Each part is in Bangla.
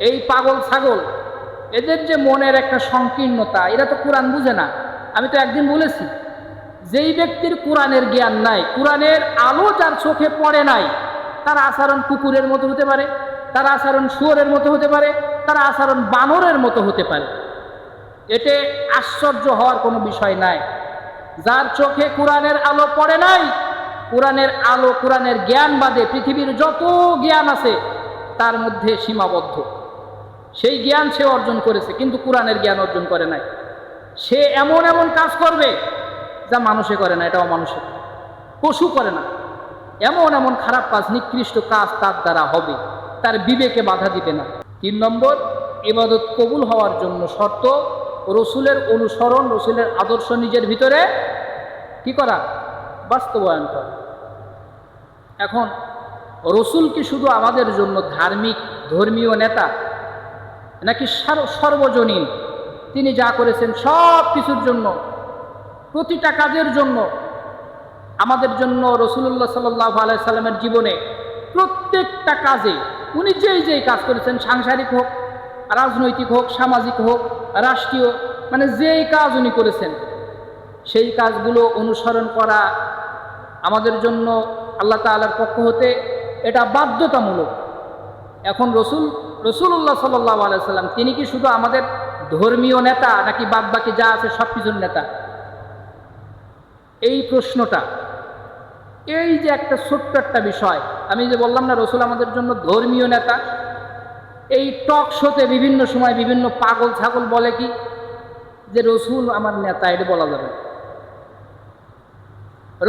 এই পাগল ছাগল এদের যে মনের একটা সংকীর্ণতা, এরা তো কোরআন বুঝে না। আমি তো একদিন বলেছি, যেই ব্যক্তির কোরআনের জ্ঞান নাই, কোরআনের আলো যার চোখে পড়ে নাই, তার আচরণ কুকুরের মতো হতে পারে, তার আচরণ শুয়োরের মতো হতে পারে, তার আচরণ বানরের মতো হতে পারে। এতে আশ্চর্য হওয়ার কোনো বিষয় নাই। যার চোখে কোরআনের আলো পড়ে নাই, কোরআনের আলো, কোরআনের জ্ঞান বাদে পৃথিবীর যত জ্ঞান আছে তার মধ্যে সীমাবদ্ধ। সেই জ্ঞান সে অর্জন করেছে, কিন্তু কোরআনের জ্ঞান অর্জন করে নাই। সে এমন এমন কাজ করবে যা মানুষে করে না, এটা অমানুষে, পশু করে না। এমন এমন খারাপ কাজ, নিকৃষ্ট কাজ তার দ্বারা হবে, তার বিবেকে বাধা দিবে না। 3 নম্বর, ইবাদত কবুল হওয়ার জন্য শর্ত রসুলের অনুসরণ, রসুলের আদর্শ নিজের ভিতরে কি করা, বাস্তবায়ন করা। এখন রসুল কি শুধু আমাদের জন্য ধার্মিক ধর্মীয় নেতা, নাকি সর্বজনীন? তিনি যা করেছেন সব কিছুর জন্য, প্রতিটা কাজের জন্য, আমাদের জন্য রাসূলুল্লাহ সাল্লাল্লাহু আলাইহি সাল্লামের জীবনে প্রত্যেকটা কাজে উনি যেই কাজ করেছেন, সাংসারিক হোক, রাজনৈতিক হোক, সামাজিক হোক, রাষ্ট্রীয়, মানে যেই কাজ উনি করেছেন সেই কাজগুলো অনুসরণ করা আমাদের জন্য আল্লাহ তাআলার পক্ষ হতে এটা বাধ্যতামূলক। এখন রাসূলুল্লাহ সাল্লাল্লাহু আলাইহি সাল্লাম তিনি কি শুধু আমাদের ধর্মীয় নেতা, নাকি বাদবাকি যা আছে সব কিছুর নেতা? এই প্রশ্নটা, এই যে একটা ছোট্ট একটা বিষয়, আমি যে বললাম না রসুল আমাদের জন্য ধর্মীয় নেতা, এই টক শোতে বিভিন্ন সময় বিভিন্ন পাগল ছাগল বলে কি যে রসুল আমার নেতা, এটা বলা যাবে না।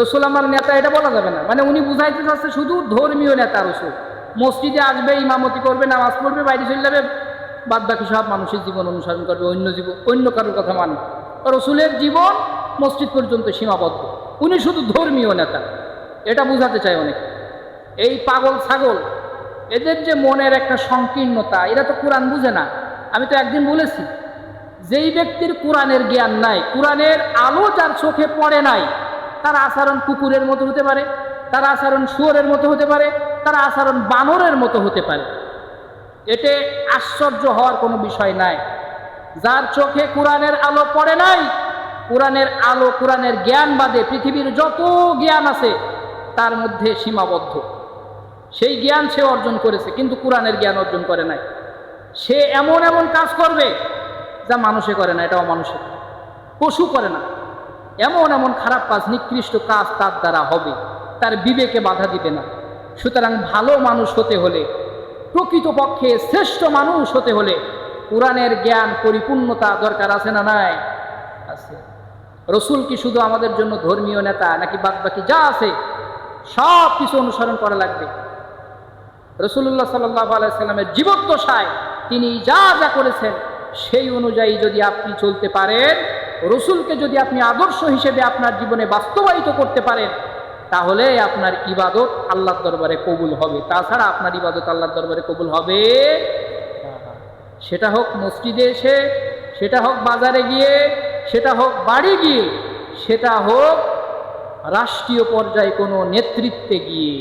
রসুল আমার নেতা এটা বলা যাবে না, মানে উনি বুঝাইতে চাচ্ছে শুধু ধর্মীয় নেতা রসুল। মসজিদে আসবে, ইমামতি করবে, নামাজ পড়বে, বাইরে চলে যাবে, বাদ বাকি সব মানুষের জীবন অনুসরণ করবে, অন্য কারোর কথা মানবে। রসুলের জীবন মসজিদ পর্যন্ত সীমাবদ্ধ, উনি শুধু ধর্মীয় নেতা, এটা বুঝাতে চায় অনেক। এই পাগল ছাগল এদের যে মনের একটা সংকীর্ণতা, এরা তো কোরআন বুঝে না। আমি তো একদিন বলেছি, যেই ব্যক্তির কোরআনের জ্ঞান নাই, কোরআনের আলো যার চোখে পড়ে নাই, তার আচরণ কুকুরের মতো হতে পারে, তার আচরণ শুয়োরের মতো হতে পারে, তার আচরণ বানরের মতো হতে পারে। এতে আশ্চর্য হওয়ার কোনো বিষয় নাই। যার চোখে কোরআনের আলো পড়ে নাই, কোরআনের আলো, কোরআনের জ্ঞান বাদে পৃথিবীর যত জ্ঞান আছে তার মধ্যে সীমাবদ্ধ। সেই জ্ঞান সে অর্জন করেছে, কিন্তু কোরআনের জ্ঞান অর্জন করে নাই। সে এমন এমন কাজ করবে যা মানুষে করে না, এটা অমানুষে, পশু করে না। এমন এমন খারাপ কাজ, নিকৃষ্ট কাজ তার দ্বারা হবে, তার বিবেকে বাধা দিবে না। সুতরাং ভালো মানুষ হতে হলে, প্রকৃতপক্ষে শ্রেষ্ঠ মানুষ হতে হলে কোরআনের জ্ঞান, পরিপূর্ণতা দরকার আছে না নাই? আছে। রসুল কি শুধু আমাদের জন্য ধর্মীয় নেতা, নাকি বাদবাকি যা আছে সব কিছু অনুসরণ করা লাগবে? রাসূলুল্লাহ সাল্লাল্লাহু আলাইহি সাল্লামের জীবদ্দশায় তিনি যা যা করেছেন সেই অনুযায়ী যদি আপনি চলতে পারেন, রসুলকে যদি আপনি আদর্শ হিসেবে আপনার জীবনে বাস্তবায়িত করতে পারেন, তাহলে আপনার ইবাদত আল্লাহর দরবারে কবুল হবে। তাছাড়া আপনার ইবাদত আল্লাহর দরবারে কবুল হবে না। সেটা হোক মসজিদে এসে, সেটা হোক বাজারে গিয়ে, সেটা হোক বাড়ি গিয়ে, সেটা হোক রাষ্ট্রীয় পর্যায়ে কোনো নেতৃত্বে গিয়ে।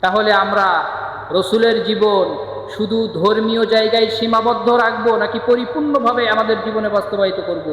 তাহলে আমরা রসুলের জীবন শুধু ধর্মীয় জায়গায় সীমাবদ্ধ রাখবো, নাকি পরিপূর্ণভাবে আমাদের জীবনে বাস্তবায়িত করব?